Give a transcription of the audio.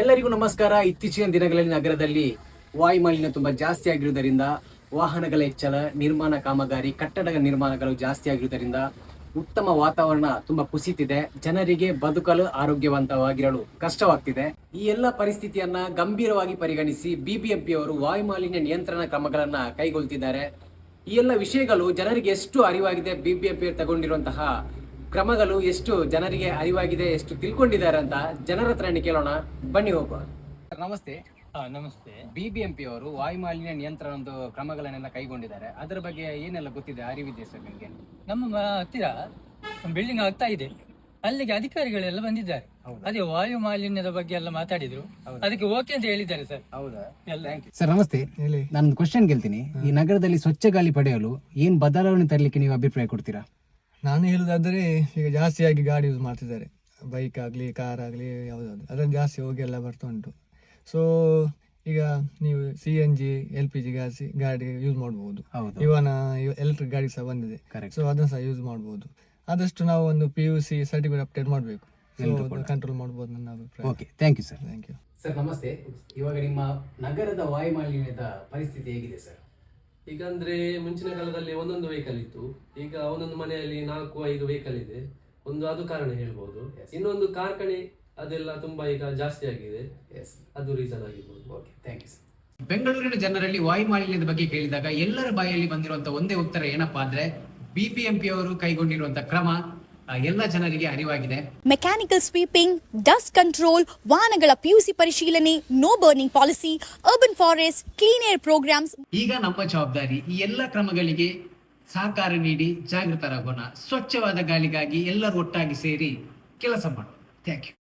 ಎಲ್ಲರಿಗೂ ನಮಸ್ಕಾರ. ಇತ್ತೀಚಿನ ದಿನಗಳಲ್ಲಿ ನಗರದಲ್ಲಿ ವಾಯುಮಾಲಿನ್ಯ ತುಂಬಾ ಜಾಸ್ತಿ ಆಗಿರುವುದರಿಂದ ವಾಹನಗಳ ಹೆಚ್ಚಳ, ನಿರ್ಮಾಣ ಕಾಮಗಾರಿ, ಕಟ್ಟಡ ನಿರ್ಮಾಣಗಳು ಜಾಸ್ತಿ ಆಗಿರುವುದರಿಂದ ಉತ್ತಮ ವಾತಾವರಣ ತುಂಬಾ ಕುಸಿತಿದೆ. ಜನರಿಗೆ ಬದುಕಲು ಆರೋಗ್ಯವಂತವಾಗಿರಲು ಕಷ್ಟವಾಗ್ತಿದೆ. ಈ ಎಲ್ಲ ಪರಿಸ್ಥಿತಿಯನ್ನ ಗಂಭೀರವಾಗಿ ಪರಿಗಣಿಸಿ ಬಿಬಿಎಂಪಿ ಅವರು ವಾಯುಮಾಲಿನ್ಯ ನಿಯಂತ್ರಣ ಕ್ರಮಗಳನ್ನ ಕೈಗೊಳ್ತಿದ್ದಾರೆ. ಈ ಎಲ್ಲ ವಿಷಯಗಳು ಜನರಿಗೆ ಎಷ್ಟು ಅರಿವಾಗಿದೆ, ಬಿಬಿಎಂಪಿ ತಗೊಂಡಿರುವಂತಹ ಕ್ರಮಗಳು ಎಷ್ಟು ಜನರಿಗೆ ಅರಿವಾಗಿದೆ, ಎಷ್ಟು ತಿಳ್ಕೊಂಡಿದ್ದಾರೆ ಅಂತ ಜನರ ಹತ್ರ ಕೇಳೋಣ. ಬನ್ನಿ ಹೋಗುವ. ನಮಸ್ತೆ. ನಮಸ್ತೆ. ಬಿಬಿಎಂಪಿ ಅವರು ವಾಯುಮಾಲಿನ್ಯ ನಿಯಂತ್ರಣ ಕ್ರಮಗಳನ್ನೆಲ್ಲ ಕೈಗೊಂಡಿದ್ದಾರೆ. ಅದರ ಬಗ್ಗೆ ಏನೆಲ್ಲ ಗೊತ್ತಿದೆ, ಅರಿವಿದೆ ಸರ್ ನಿಮಗೆ? ನಮ್ಮ ಹತ್ತಿರ ಬಿಲ್ಡಿಂಗ್ ಆಗ್ತಾ ಇದೆ, ಅಲ್ಲಿಗೆ ಅಧಿಕಾರಿಗಳೆಲ್ಲ ಬಂದಿದ್ದಾರೆ. ಅದೇ ವಾಯು ಮಾಲಿನ್ಯದ ಬಗ್ಗೆ ಎಲ್ಲ ಮಾತಾಡಿದ್ರು, ಅದಕ್ಕೆ ಓಕೆ ಅಂತ ಹೇಳಿದ್ದಾರೆ ಸರ್. ಹೌದಾ? ಎಲ್ಲ ಸರ್ ನಮಸ್ತೆ. ನಾನು ಕ್ವಶನ್ ಕೇಳ್ತೀನಿ. ಈ ನಗರದಲ್ಲಿ ಸ್ವಚ್ಛ ಗಾಳಿ ಪಡೆಯಲು ಏನ್ ಬದಲಾವಣೆ ತರಲಿಕ್ಕೆ ನೀವು ಅಭಿಪ್ರಾಯ ಕೊಡ್ತೀರಾ? ನಾನು ಹೇಳುದಾದ್ರೆ, ಈಗ ಜಾಸ್ತಿಯಾಗಿ ಗಾಡಿ ಯೂಸ್ ಮಾಡ್ತಿದ್ದಾರೆ, ಬೈಕ್ ಆಗಲಿ ಕಾರ್ ಆಗಲಿ ಯಾವುದಾದ್ರು, ಅದನ್ನು ಜಾಸ್ತಿ ಹೋಗಿ ಎಲ್ಲ ಬರ್ತಾ ಉಂಟು. ಸೊ ಈಗ ನೀವು CNG LPG ಗಾಡಿ ಯೂಸ್ ಮಾಡ್ಬೋದು. ಇವನ ಎಲೆಕ್ಟ್ರಿಕ್ ಗಾಡಿ ಸಹ ಬಂದಿದೆ, ಸೊ ಅದನ್ನು ಸಹ ಯೂಸ್ ಮಾಡ್ಬೋದು. ಆದಷ್ಟು ನಾವು ಒಂದು PUC ಸರ್ಟಿಫಿಕೇಟ್ ಅಪ್ಡೇಟ್ ಮಾಡಬೇಕು, ಕಂಟ್ರೋಲ್ ಮಾಡ್ಬೋದು ನನ್ನ ಅಭಿಪ್ರಾಯ. Okay, thank you sir. Thank you sir ನಮಸ್ತೆ. ಇವಾಗ ನಿಮ್ಮ ನಗರದ ವಾಯುಮಾಲಿನ್ಯದ ಪರಿಸ್ಥಿತಿ ಹೇಗಿದೆ ಸರ್? ಈಗ ಅಂದ್ರೆ ಮುಂಚಿನ ಕಾಲದಲ್ಲಿ ಒಂದೊಂದು ವೆಹಿಕಲ್ ಇತ್ತು, ಈಗ ಒಂದೊಂದು ಮನೆಯಲ್ಲಿ 4-5 ವೆಹಿಕಲ್ ಇದೆ. ಅದು ಕಾರಣ ಹೇಳ್ಬೋದು. ಇನ್ನೊಂದು ಕಾರ್ಖಾನೆ ಅದೆಲ್ಲ ತುಂಬಾ ಈಗ ಜಾಸ್ತಿ ಆಗಿದೆ, ಅದು ರೀಸನ್ ಆಗಿರ್ಬೋದು. Okay, thank you sir. ಬೆಂಗಳೂರಿನ ಜನರಲ್ಲಿ ವಾಯುಮಾಲಿನ್ಯದ ಬಗ್ಗೆ ಕೇಳಿದಾಗ ಎಲ್ಲರ ಬಾಯಲ್ಲಿ ಬಂದಿರುವಂತಹ ಒಂದೇ ಉತ್ತರ ಏನಪ್ಪಾ ಅಂದ್ರೆ, ಬಿಬಿಎಂಪಿ ಅವರು ಕೈಗೊಂಡಿರುವಂತಹ ಕ್ರಮ ಎಲ್ಲ ಜನರಿಗೆ ಅರಿವಾಗಿದೆ. ಮೆಕ್ಯಾನಿಕಲ್ ಸ್ವೀಪಿಂಗ್, ಡಸ್ಟ್ ಕಂಟ್ರೋಲ್, ವಾಹನಗಳ PUC ಪರಿಶೀಲನೆ, no burning policy, urban forest, clean air programmes. ಈಗ ನಮ್ಮ ಜವಾಬ್ದಾರಿ ಈ ಎಲ್ಲ ಕ್ರಮಗಳಿಗೆ ಸಹಕಾರ ನೀಡಿ ಜಾಗೃತರಾಗೋಣ. ಸ್ವಚ್ಛವಾದ ಗಾಳಿಗಾಗಿ ಎಲ್ಲರೂ ಒಟ್ಟಾಗಿ ಸೇರಿ ಕೆಲಸ ಮಾಡೋಣ. Thank you.